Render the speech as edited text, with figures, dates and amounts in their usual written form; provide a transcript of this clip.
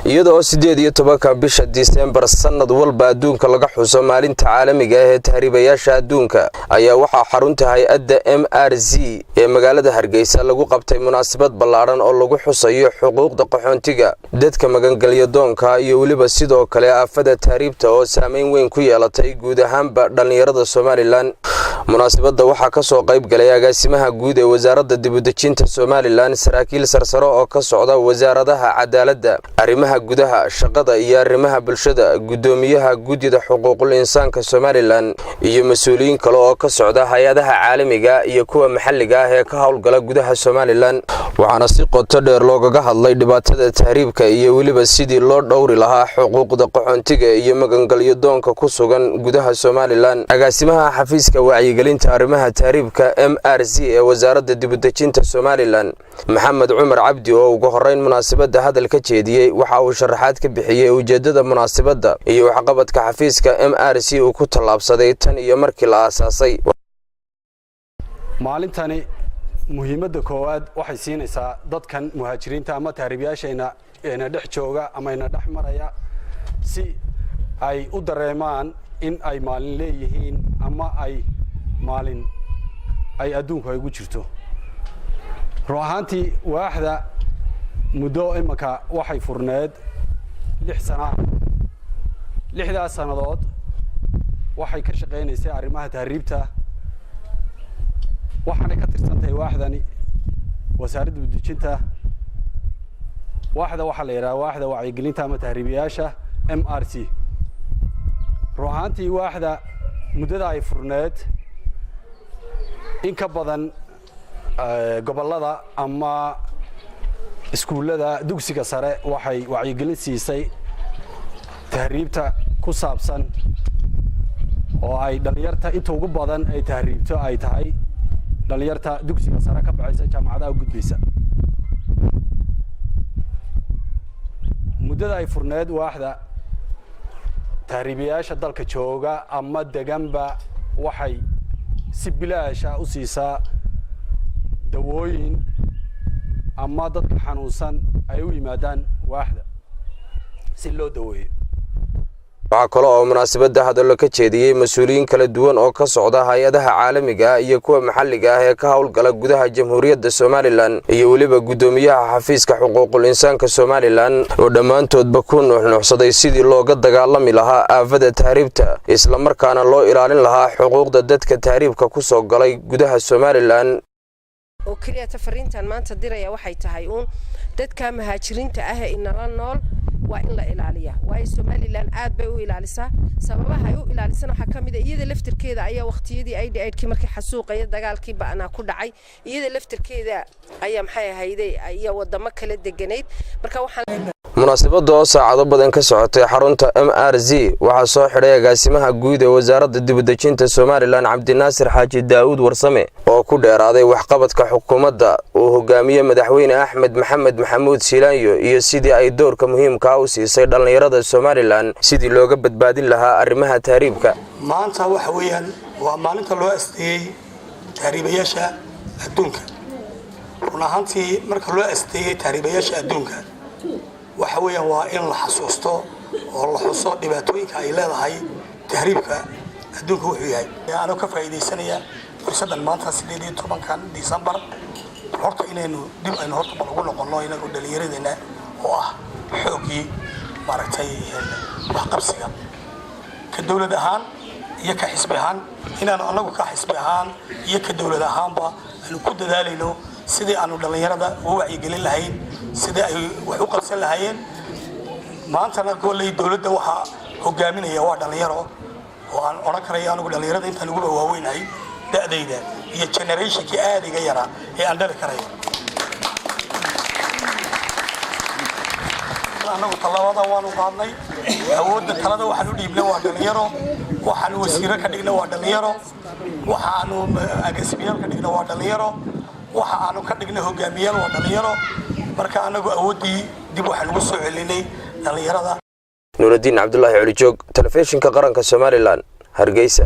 iyadoo 18 bisha December sanad walba adduunka laga xuso maalinta caalamiga ah ee tahriibayaasha adduunka ayaa waxa xarunta hay'adda MRC ee magaalada Hargeysa lagu qabtay munaasabad ballaaran oo lagu xusayo xuquuqda qaxoontiga dadka magangalyo doonka iyo waliba sidoo kale aafada tahriibta oo saameyn weyn ku yeelatay guud ahaanba dhalinyarada Soomaaliland munaasabada waxa ka soo qayb galay agaasimaha guud ee wasaaradda dibadejinta Soomaaliland saraakiil sarsaro oo ka socda wasaaradaha cadaaladda arrimaha gudaha shaqada iyo arrimaha bulshada gudoomiyaha guddida xuquuqul insaanka Soomaaliland iyo mas'uuliyiin kale oo ka socda hay'adaha caalamiga iyo kuwa maxalliga ah ee ka hawlgala gudaha Soomaaliland waxaana si qoto dheer looga hadlay dhibaatada tahriibka iyo waliba sidii loo dhowri lahaa xuquuqda qaxoontiga iyo magangalyo doonka ku sugan gudaha Soomaaliland agaasimaha xafiiska wacyigelinta arrimaha tahriibka MRC ee wasaaradda dibadejinta Soomaaliland Maxamed Cumar Cabdi oo ugu horeyn munaasabada hadal ka jeediyay waxa uu sharaxaad ka bixiyay ujeedada munaasabada iyo waxqabadka xafiiska MRC uu ku talaabsaday tan iyo markii la aasaasay maalintani muhiimadda koowaad waxay siinaysaa dadkan muhaajiriinta ama tahriibayaasha ee dhex jooga ama ina dhex maraya si ay u dareemaan in ay maalin leeyihiin ama ay maalin ay adduunku ay ugu jirto ruuxaantii waaxda muddo imaka waxay furneed 6 sano 6 sanadood waxay ka shaqeynaysay arrimaha tahriibta waxaana ka tirsantahay waaxdani wasaaradda dibadejinta waaxda waxa la yiraahdaa waaxda wacyigelinta ama tahriibayaasha MRC ruuxaantii waaxda muddada ay furneed in ka badan gobolada ama iskuulada dugsiga sare waxay wacyigelin siisay tahriibta ku saabsan oo ay dhalinyarta inta ugu badan ay tahriibto ay tahay dhalinyarta dugsiga sare ka baxaysa jaamacadaha u gudbaysa muddada ay furneed waaxda tahriibayaasha dalka jooga ama deganba waxay si bilaash ah u siisaa dawooyin ama dadka xanuunsan ay u yimaadaan waaxda si loo daweeyo waxa kale oo munaasabada hadallo ka jeediyay mas'uuliyiin kala duwan oo ka socda hay'adaha caalamiga iyo kuwa maxalliga ah ee ka hawlgala gudaha Jamhuuriyadda Soomaaliland iyo waliba gudoomiyaha xafiiska xuquuqul insaanka Soomaaliland oo dhamaantoodba ku nuuxnuuxsaday sidii looga dagaalami lahaa aafada tahriibta isla markaana loo ilaalin lahaa xuquuqda dadka tahriibka ku soo galay gudaha Soomaaliland oo kaliya fariintan maanta diraya waxay tahay dadka muhaajiriinta ah ee inala nool waa in la ilaaliyaa way Soomaaliland aad bay u ilaalisaa sababaha ay u ilaalisana waxa kamid ah iyada laftirkeeda ayaa waqtiyadii ay dhacay markii xasuuqaya dagaalkii baana ku dhacay iyada laftirkeeda ayaa maxay ahayday ayaa wadamo kala deganeed marka waxaan munaasabada oo saacado badan ka socotay xarunta MRC waxa soo xidhay agaasimaha guud ee wasaaradda dibadejinta Soomaaliland Cabdinaasir Xaaji Daawud Warsame oo ku dheeraaday waxqabadka xukuumadda uu hogaamiye madaxweyne Axmed Maxamed Maxamuud Siilaanyo iyo sidii ay doorka muhiimka ah u siisay dhalinyarada Soomaaliland sidii looga badbaadin lahaa arrimaha tahriibka maanta waxa weeyaan waa maalinta loo asteeyay tahriibayaasha adduunka ruuxaantii marka loo asteeyay tahriibayaasha adduunka waxa weeyaan waa in la xasuusto oo la xuso dhibaatooyinka ay leedahay tahriibka adduunka wuxuu yahay anoo ka faa'iideysanaya fursadan maanta 18 December horta inaynu dib aynu horta ugu noqono inagu dhalinyaradeena oo ah xoogii maaragtay wax qabsiga ka dawlad ahaan iyo ka xisbi ahaan inaanu anagu ka xisbi ahaan iyo ka dawlad ahaanba aanu ku dadaalayno sidii aanu dhalinyarada u wacyigelin lahayn sidii ay wax u qabsan lahaayeen maantana goolay dawladda waxa hogaaminaya waa dhalinyaro oo aan oran karayo anagu dhalinyarada inta ugu waaweynahay da'dayda iyo generationkii aad iga yara ee aan dhali karayo anagu talaabada waanu qaadnay awoodda talada waxaan u dhiibnay waa dhalinyaro waxaan wasiiro ka dhignay waa dhalinyaro waxaanu agaasimayaal ka dhignay waa dhalinyaro waxa aanu ka dhignay hogaamiyaal waa dhalinyaro marka anagu awoodii dib waxaan ugu soo celinay dhalinyarada Nuruddin Cabdullaahi Cali Joog telefishinka qaranka Soomaaliland Hargeysa